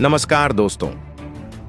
नमस्कार दोस्तों,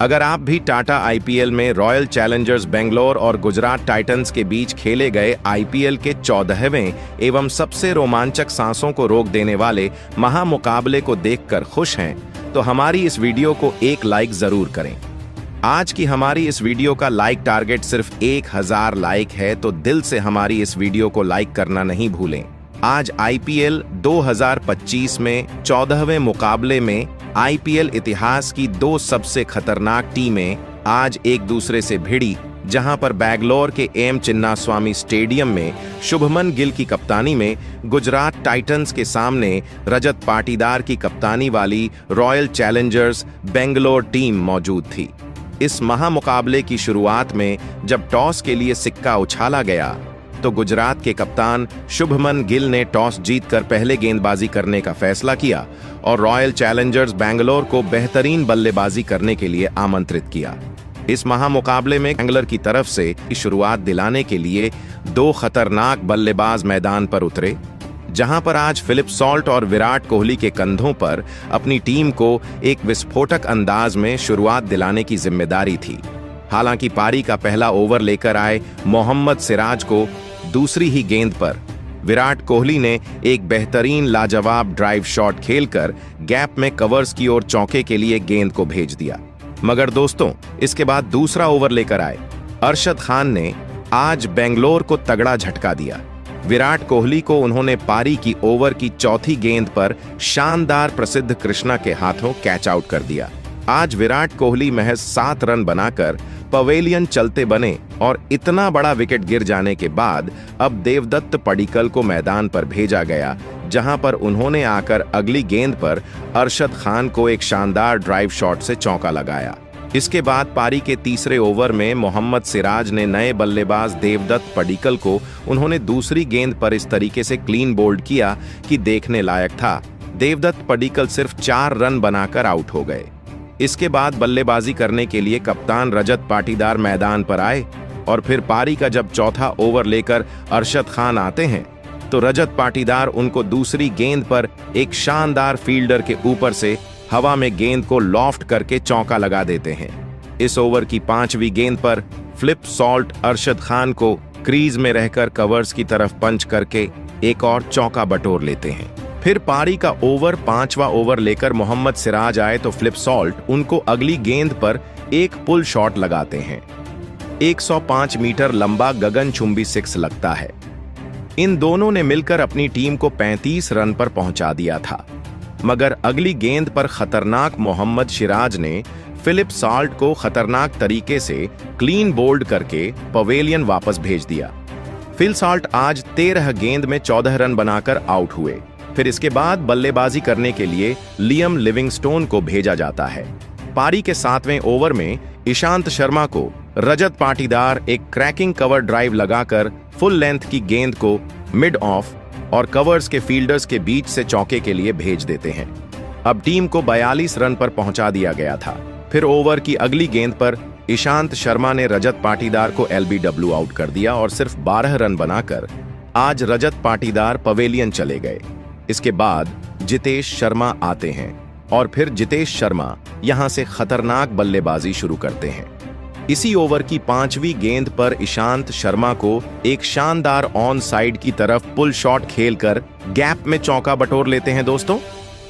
अगर आप भी टाटा आईपीएल में रॉयल चैलेंजर्स बेंगलोर और गुजरात टाइटंस के बीच खेले गए आईपीएल के 14वें एवं सबसे रोमांचक सांसों को रोक देने वाले महामुकाबले को देखकर खुश हैं, तो हमारी इस वीडियो को एक लाइक जरूर करें। आज की हमारी इस वीडियो का लाइक टारगेट सिर्फ 1000 लाइक है, तो दिल से हमारी इस वीडियो को लाइक करना नहीं भूलें। आज आईपीएल 2025 में 14वें मुकाबले में आईपीएल इतिहास की दो सबसे खतरनाक टीमें आज एक दूसरे से भिड़ी, जहां पर बैंगलोर के एम चिन्नास्वामी स्टेडियम में शुभमन गिल की कप्तानी में गुजरात टाइटंस के सामने रजत पाटीदार की कप्तानी वाली रॉयल चैलेंजर्स बेंगलोर टीम मौजूद थी। इस महामुकाबले की शुरुआत में जब टॉस के लिए सिक्का उछाला गया तो गुजरात के कप्तान शुभमन गिल ने टॉस जीतकर पहले गेंदबाजी करने का फैसला किया और रॉयल चैलेंजर्स बैंगलोर को बेहतरीन बल्लेबाजी करने के लिए आमंत्रित किया। इस महामुकाबले में बैंगलोर की तरफ से शुरुआत दिलाने के लिए दो खतरनाक बल्लेबाज मैदान पर उतरे, जहां पर आज फिलिप सॉल्ट और विराट कोहली के कंधों पर अपनी टीम को एक विस्फोटक अंदाज में शुरुआत दिलाने की जिम्मेदारी थी। हालांकि पारी का पहला ओवर लेकर आए मोहम्मद सिराज को दूसरी ही गेंद पर विराट कोहली ने एक बेहतरीन लाजवाब ड्राइव शॉट खेलकर गैप में कवर्स की ओर चौके के लिए गेंद को भेज दिया। मगर दोस्तों, इसके बाद दूसरा ओवर लेकर आए अरशद खान ने आज बेंगलोर को तगड़ा झटका दिया। विराट कोहली को उन्होंने पारी की ओवर की चौथी गेंद पर शानदार प्रसिद्ध कृष्णा के हाथों कैच आउट कर दिया। आज विराट कोहली महज 7 रन बनाकर पवेलियन चलते बने और इतना बड़ा विकेट गिर जाने के बाद अब देवदत्त पडिक्कल को मैदान पर भेजा गया, जहां पर उन्होंने आकर अगली गेंद पर अरशद खान को एक शानदार ड्राइव शॉट से चौका लगाया। इसके बाद पारी के तीसरे ओवर में मोहम्मद सिराज ने नए बल्लेबाज देवदत्त पडिक्कल को उन्होंने दूसरी गेंद पर इस तरीके से क्लीन बोल्ड किया कि देखने लायक था। देवदत्त पडिक्कल सिर्फ 4 रन बनाकर आउट हो गए। इसके बाद बल्लेबाजी करने के लिए कप्तान रजत पाटीदार मैदान पर आए और फिर पारी का जब चौथा ओवर लेकर अरशद खान आते हैं तो रजत पाटीदार उनको दूसरी गेंद पर एक शानदार फील्डर के ऊपर से हवा में गेंद को लॉफ्ट करके चौका लगा देते हैं। इस ओवर की 5वीं गेंद पर फिलिप सॉल्ट अरशद खान को क्रीज में रहकर कवर्स की तरफ पंच करके एक और चौका बटोर लेते हैं। फिर पारी का ओवर 5वां ओवर लेकर मोहम्मद सिराज आए तो फिलिप सॉल्ट उनको अगली गेंद पर एक पुल शॉट लगाते हैं। 105 मीटर लंबा गगनचुंबी 6 लगता है। इन दोनों ने मिलकर अपनी टीम को 35 रन पर पहुंचा दिया था, मगर अगली गेंद पर खतरनाक मोहम्मद सिराज ने फिलिप सॉल्ट को खतरनाक तरीके से क्लीन बोल्ड करके पवेलियन वापस भेज दिया। फिल सॉल्ट आज 13 गेंद में 14 रन बनाकर आउट हुए। फिर इसके बाद बल्लेबाजी करने के लिए लियम लिविंगस्टोन को भेजा जाता है। पारी के 7वें ओवर में ईशांत शर्मा को रजत पाटीदार एक क्रैकिंग कवर ड्राइव लगाकर फुल लेंथ की गेंद को मिड ऑफ और कवर्स के फील्डर्स के बीच से चौके के लिए भेज देते हैं। अब टीम को 42 रन पर पहुंचा दिया गया था। फिर ओवर की अगली गेंद पर ईशांत शर्मा ने रजत पाटीदार को एलबीडब्ल्यू आउट कर दिया और सिर्फ 12 रन बनाकर आज रजत पाटीदार पवेलियन चले गए। इसके बाद जितेश शर्मा आते हैं और फिर जितेश शर्मा यहां से खतरनाक बल्लेबाजी शुरू करते हैं। इसी ओवर की 5वीं गेंद पर ईशांत शर्मा को एक शानदार ऑन साइड की तरफ पुल शॉट खेलकर गैप में चौका बटोर लेते हैं दोस्तों।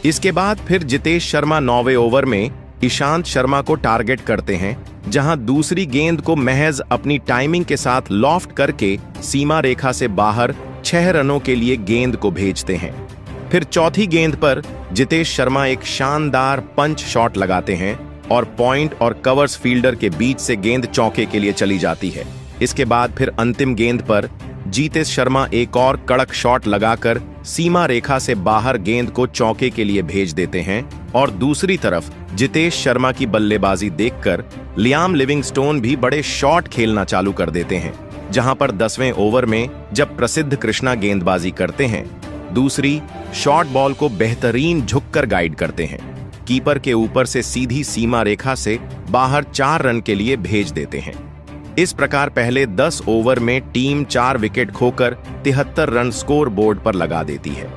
इसके बाद फिर जितेश शर्मा 9वें ओवर में ईशांत शर्मा को टारगेट करते हैं, जहां दूसरी गेंद को महज अपनी टाइमिंग के साथ लॉफ्ट करके सीमा रेखा से बाहर 6 रनों के लिए गेंद को भेजते हैं। फिर चौथी गेंद पर जितेश शर्मा एक शानदार पंच शॉट लगाते हैं और पॉइंट और कवर्स फील्डर के बीच से गेंद चौके के लिए चली जाती है। इसके बाद फिर अंतिम गेंद पर जितेश शर्मा एक और कड़क शॉट लगाकर सीमा रेखा से बाहर गेंद को चौके के लिए भेज देते हैं और दूसरी तरफ जितेश शर्मा की बल्लेबाजी देखकर लियाम लिविंगस्टोन भी बड़े शॉट खेलना चालू कर देते हैं, जहां पर 10वें ओवर में जब प्रसिद्ध कृष्णा गेंदबाजी करते हैं, दूसरी शॉर्ट बॉल को बेहतरीन झुककर गाइड करते हैं, कीपर के ऊपर से सीधी सीमा रेखा से बाहर 4 रन के लिए भेज देते हैं। इस प्रकार पहले 10 ओवर में टीम 4 विकेट खोकर 73 रन स्कोर बोर्ड पर लगा देती है।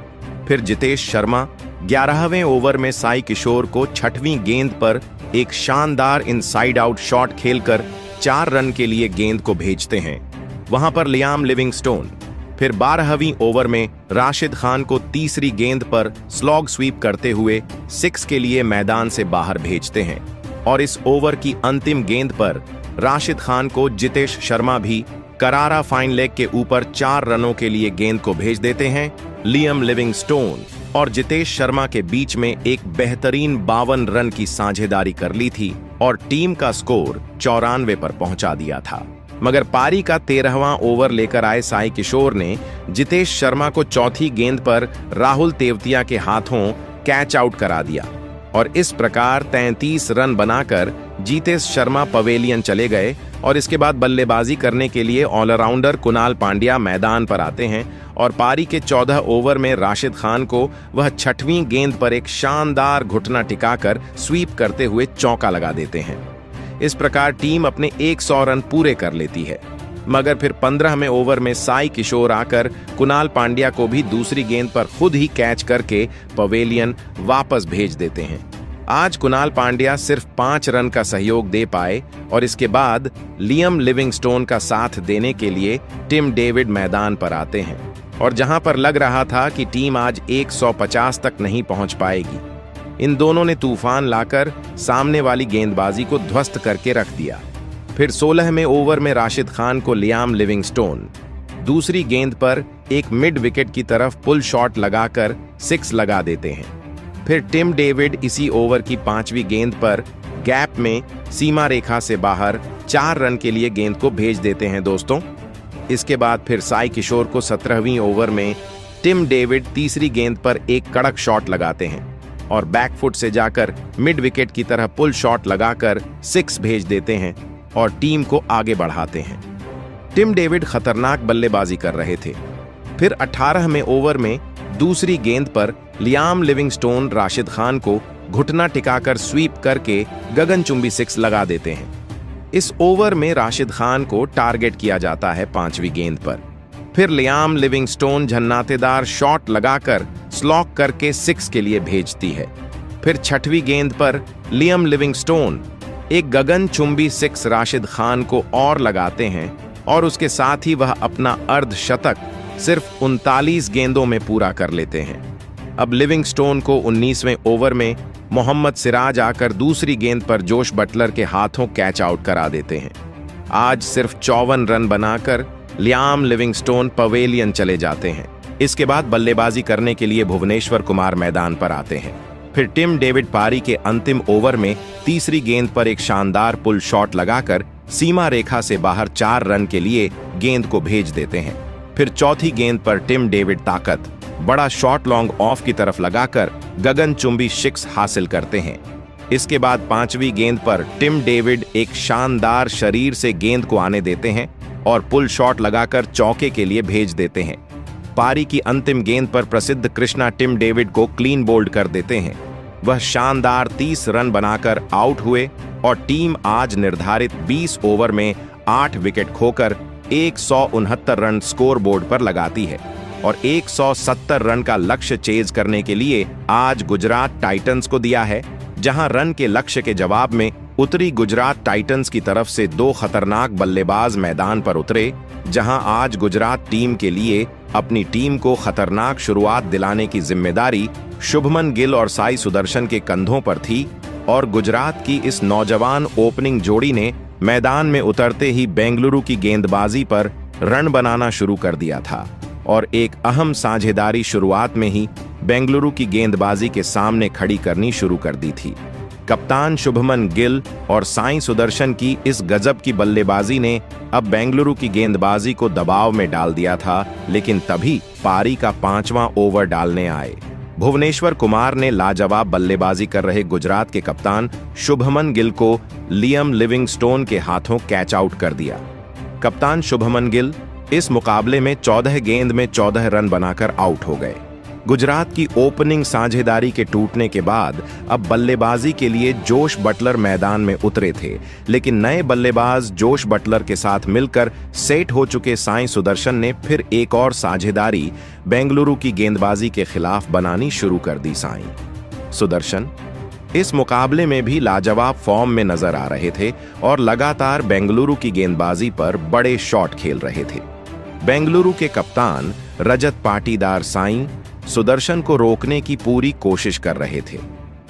फिर जितेश शर्मा 11वें ओवर में साई किशोर को 6वीं गेंद पर एक शानदार इनसाइड आउट शॉट खेलकर 4 रन के लिए गेंद को भेजते हैं। वहां पर लियाम लिविंगस्टोन फिर 12वीं ओवर में राशिद खान को तीसरी गेंद पर स्लॉग स्वीप करते हुए 6 के लिए मैदान से बाहर भेजते हैं और इस ओवर की अंतिम गेंद पर राशिद खान को जितेश शर्मा भी करारा फाइन लेग के ऊपर 4 रनों के लिए गेंद को भेज देते हैं। लियाम लिविंगस्टोन और जितेश शर्मा के बीच में एक बेहतरीन 52 रन की साझेदारी कर ली थी और टीम का स्कोर 94 पर पहुंचा दिया था। मगर पारी का 13वां ओवर लेकर आए साई किशोर ने जितेश शर्मा को चौथी गेंद पर राहुल तेवतिया के हाथों कैच आउट करा दिया और इस प्रकार 33 रन बनाकर जितेश शर्मा पवेलियन चले गए और इसके बाद बल्लेबाजी करने के लिए ऑलराउंडर कुणाल पांड्या मैदान पर आते हैं और पारी के 14 ओवर में राशिद खान को वह 6वीं गेंद पर एक शानदार घुटना टिकाकर स्वीप करते हुए चौका लगा देते हैं। इस प्रकार टीम अपने 100 रन पूरे कर लेती है। मगर फिर 15वें ओवर में साई किशोर आकर कुणाल पांड्या को भी दूसरी गेंद पर खुद ही कैच करके पवेलियन वापस भेज देते हैं। आज कुणाल पांड्या सिर्फ 5 रन का सहयोग दे पाए और इसके बाद लियाम लिविंगस्टोन का साथ देने के लिए टिम डेविड मैदान पर आते हैं और जहां पर लग रहा था कि टीम आज 150 तक नहीं पहुंच पाएगी, इन दोनों ने तूफान लाकर सामने वाली गेंदबाजी को ध्वस्त करके रख दिया। फिर 16वें ओवर में राशिद खान को लियाम लिविंगस्टोन दूसरी गेंद पर एक मिड विकेट की तरफ पुल शॉट लगाकर 6 लगा देते हैं। फिर टिम डेविड इसी ओवर की 5वीं गेंद पर गैप में सीमा रेखा से बाहर 4 रन के लिए गेंद को भेज देते हैं दोस्तों। इसके बाद फिर साई किशोर को 17वीं ओवर में टिम डेविड तीसरी गेंद पर एक कड़क शॉट लगाते हैं और बैकफुट से जाकर मिड विकेट की तरह पुल शॉट लगाकर 6 भेज देते हैं और टीम को आगे बढ़ाते हैं। टिम डेविड खतरनाक बल्लेबाजी कर रहे थे। फिर 18वें ओवर में दूसरी गेंद पर लियाम लिविंगस्टोन राशिद खान को घुटना टिकाकर स्वीप करके गगनचुंबी 6 लगा देते हैं। इस ओवर में राशिद खान को टारगेट किया जाता है 5वीं गेंद पर। फिर लियाम लिविंगस्टोन झन्नातेदार शॉट लगाकर स्लॉक करके 6 के लिए भेजती है। फिर 6वीं गेंद पर लियाम लिविंगस्टोन एक गगनचुंबी 6 राशिद खान को और लगाते हैं और उसके साथ ही वह अपना अर्धशतक सिर्फ 39 गेंदों में पूरा कर लेते हैं। अब लिविंगस्टोन को 19वें ओवर में मोहम्मद सिराज आकर दूसरी गेंद पर जोश बटलर के हाथों कैच आउट करा देते हैं। आज सिर्फ 54 रन बनाकर लियाम लिविंगस्टोन पवेलियन चले जाते हैं। इसके बाद बल्लेबाजी करने के लिए भुवनेश्वर कुमार मैदान पर आते हैं। फिर टिम डेविड पारी के अंतिम ओवर में तीसरी गेंद पर एक शानदार पुल शॉट लगाकर सीमा रेखा से बाहर 4 रन के लिए गेंद को भेज देते हैं। फिर चौथी गेंद पर टिम डेविड ताकत बड़ा शॉट लॉन्ग ऑफ की तरफ लगाकर गगनचुंबी 6 हासिल करते हैं। इसके बाद 5वीं गेंद पर टिम डेविड एक शानदार शरीर से गेंद को आने देते हैं और पुल शॉट लगाकर चौके के लिए भेज देते हैं। पारी की अंतिम गेंद पर प्रसिद्ध कृष्णा टिम डेविड को क्लीन बोल्ड कर देते हैं। वह शानदार 30 रन बनाकर आउट हुए और टीम आज निर्धारित 20 ओवर में 8 विकेट खोकर 169 रन स्कोर बोर्ड पर लगाती है और 170 रन का लक्ष्य चेज करने के लिए आज गुजरात टाइटंस को दिया है। जहां रन के लक्ष्य के जवाब में उत्तरी गुजरात टाइटंस की तरफ से 2 खतरनाक बल्लेबाज मैदान पर उतरे, जहां आज गुजरात टीम के लिए अपनी टीम को खतरनाक शुरुआत दिलाने की जिम्मेदारी शुभमन गिल और साई सुदर्शन के कंधों पर थी और गुजरात की इस नौजवान ओपनिंग जोड़ी ने मैदान में उतरते ही बेंगलुरु की गेंदबाजी पर रन बनाना शुरू कर दिया था और एक अहम साझेदारी शुरुआत में ही बेंगलुरु की गेंदबाजी के सामने खड़ी करनी शुरू कर दी थी। कप्तान शुभमन गिल और साई सुदर्शन की इस गजब की बल्लेबाजी ने अब बेंगलुरु की गेंदबाजी को दबाव में डाल दिया था, लेकिन तभी पारी का 5वां ओवर डालने आए। भुवनेश्वर कुमार ने लाजवाब बल्लेबाजी कर रहे गुजरात के कप्तान शुभमन गिल को लियाम लिविंगस्टोन के हाथों कैच आउट कर दिया। कप्तान शुभमन गिल इस मुकाबले में 14 गेंद में 14 रन बनाकर आउट हो गए। गुजरात की ओपनिंग साझेदारी के टूटने के बाद अब बल्लेबाजी के लिए जोश बटलर मैदान में उतरे थे, लेकिन नए बल्लेबाज जोश बटलर के साथ मिलकर सेट हो चुके साई सुदर्शन ने फिर एक और साझेदारी बेंगलुरु की गेंदबाजी के खिलाफ बनानी शुरू कर दी। साई सुदर्शन इस मुकाबले में भी लाजवाब फॉर्म में नजर आ रहे थे और लगातार बेंगलुरु की गेंदबाजी पर बड़े शॉट खेल रहे थे। बेंगलुरु के कप्तान रजत पाटीदार साई सुदर्शन को रोकने की पूरी कोशिश कर रहे थे,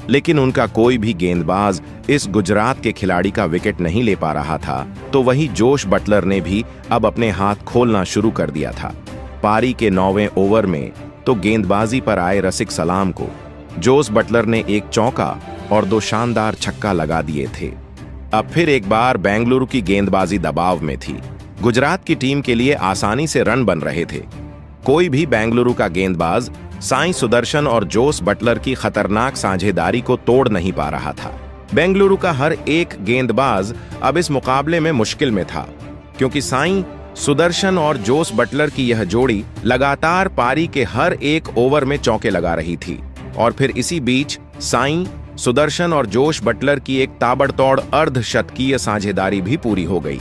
लेकिन उनका कोई भी गेंदबाज इस गुजरात के खिलाड़ी का विकेट नहीं ले पा रहा था। तो वही जोश बटलर ने भी अब अपने हाथ खोलना शुरू कर दिया था। पारी के 9वें ओवर में तो गेंदबाजी पर आए रसिक सलाम को जोश बटलर ने एक चौका और 2 शानदार छक्का लगा दिए थे। अब फिर एक बार बेंगलुरु की गेंदबाजी दबाव में थी। गुजरात की टीम के लिए आसानी से रन बन रहे थे। कोई भी बेंगलुरु का गेंदबाज साई सुदर्शन और जोश बटलर की खतरनाक साझेदारी को तोड़ नहीं पा रहा था। बेंगलुरु का हर एक गेंदबाज अब इस मुकाबले में मुश्किल में था, क्योंकि साई सुदर्शन और जोश बटलर की यह जोड़ी लगातार पारी के हर एक ओवर में चौके लगा रही थी। और फिर इसी बीच साई सुदर्शन और जोश बटलर की एक ताबड़तोड़ अर्धशतकीय साझेदारी भी पूरी हो गई।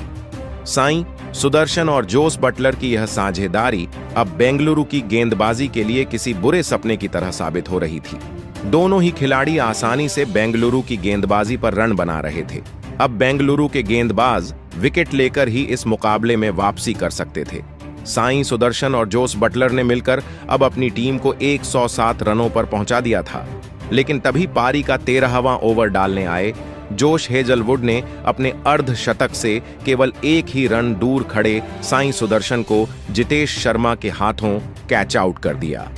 साई सुदर्शन और जोश बटलर की यह साझेदारी अब बेंगलुरु की गेंदबाजी के लिए किसी बुरे सपने की तरह साबित हो रही थी। दोनों ही खिलाड़ी आसानी से बेंगलुरु की गेंदबाजी पर रन बना रहे थे। अब बेंगलुरु के गेंदबाज विकेट लेकर ही इस मुकाबले में वापसी कर सकते थे। साई सुदर्शन और जोश बटलर ने मिलकर अब अपनी टीम को 107 रनों पर पहुंचा दिया था, लेकिन तभी पारी का 13वां ओवर डालने आए जोश हेजलवुड ने अपने अर्धशतक से केवल एक ही रन दूर खड़े साई सुदर्शन को जितेश शर्मा के हाथों कैच आउट कर दिया।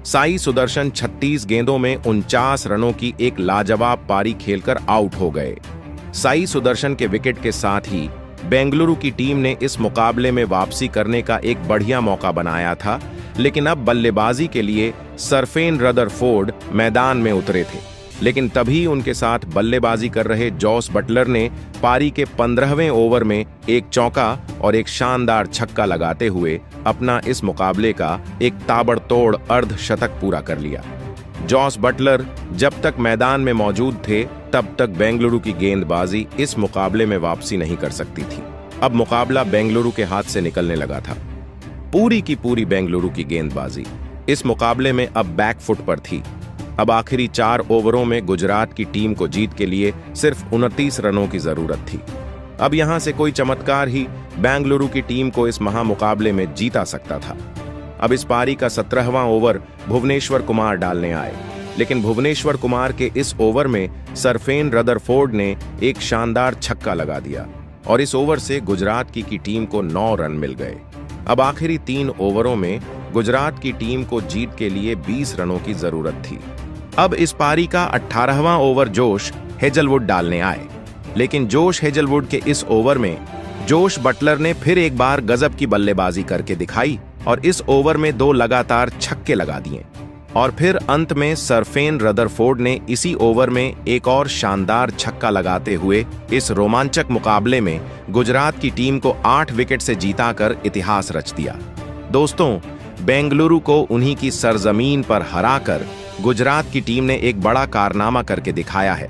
साई सुदर्शन 36 गेंदों में 49 रनों की एक लाजवाब पारी खेलकर आउट हो गए। साई सुदर्शन के विकेट के साथ ही बेंगलुरु की टीम ने इस मुकाबले में वापसी करने का एक बढ़िया मौका बनाया था, लेकिन अब बल्लेबाजी के लिए सरफेन रदरफोर्ड मैदान में उतरे थे। लेकिन तभी उनके साथ बल्लेबाजी कर रहे जोश बटलर ने पारी के 15वें ओवर में एक चौका और एक शानदार छक्का लगाते हुए अपना इस मुकाबले का एक ताबड़तोड़ अर्धशतक पूरा कर लिया। जोश बटलर जब तक मैदान में मौजूद थे तब तक बेंगलुरु की गेंदबाजी इस मुकाबले में वापसी नहीं कर सकती थी। अब मुकाबला बेंगलुरु के हाथ से निकलने लगा था। पूरी की पूरी बेंगलुरु की गेंदबाजी इस मुकाबले में अब बैकफुट पर थी। अब आखिरी 4 ओवरों में गुजरात की टीम को जीत के लिए सिर्फ 29 रनों की जरूरत थी। अब यहां से कोई चमत्कार ही बेंगलुरु की टीम को इस महामुकाबले में जीता सकता था। अब इस पारी का 17वां ओवर भुवनेश्वर कुमार डालने आए, लेकिन भुवनेश्वर कुमार के इस ओवर में सरफेन रदरफोर्ड ने एक शानदार छक्का लगा दिया और इस ओवर से गुजरात की टीम को 9 रन मिल गए। अब आखिरी 3 ओवरों में गुजरात की टीम को जीत के लिए 20 रनों की जरूरत थी। अब इस पारी का 18वां ओवर जोश हेजलवुड डालने आए, लेकिन जोश हेजलवुड के इस ओवर में जोश बटलर ने फिर एक बार गजब की बल्लेबाजी करके दिखाई और इस ओवर में 2 लगातार छक्के लगा दिए। और फिर अंत में सरफेन रदरफोर्ड ने इसी ओवर में एक और शानदार छक्का लगाते हुए इस रोमांचक मुकाबले में गुजरात की टीम को 8 विकेट से जीताकर इतिहास रच दिया। दोस्तों, बेंगलुरु को उन्हीं की सरजमीन पर हराकर गुजरात की टीम ने एक बड़ा कारनामा करके दिखाया है।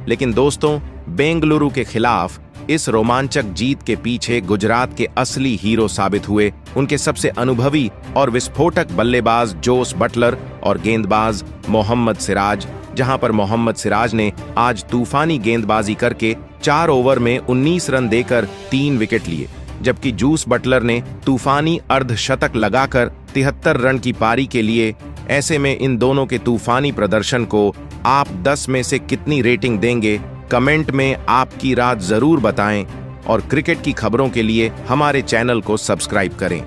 लेकिन दोस्तों, बेंगलुरु के खिलाफ इस रोमांचक जीत के पीछे गुजरात के असली हीरो साबित हुए उनके सबसे अनुभवी और विस्फोटक बल्लेबाज जोश बटलर और गेंदबाज मोहम्मद सिराज, जहां पर मोहम्मद सिराज ने आज तूफानी गेंदबाजी करके 4 ओवर में 19 रन देकर 3 विकेट लिए, जबकि जोश बटलर ने तूफानी अर्धशतक लगाकर 73 रन की पारी के लिए। ऐसे में इन दोनों के तूफानी प्रदर्शन को आप 10 में से कितनी रेटिंग देंगे? कमेंट में आपकी राय जरूर बताएं और क्रिकेट की खबरों के लिए हमारे चैनल को सब्सक्राइब करें।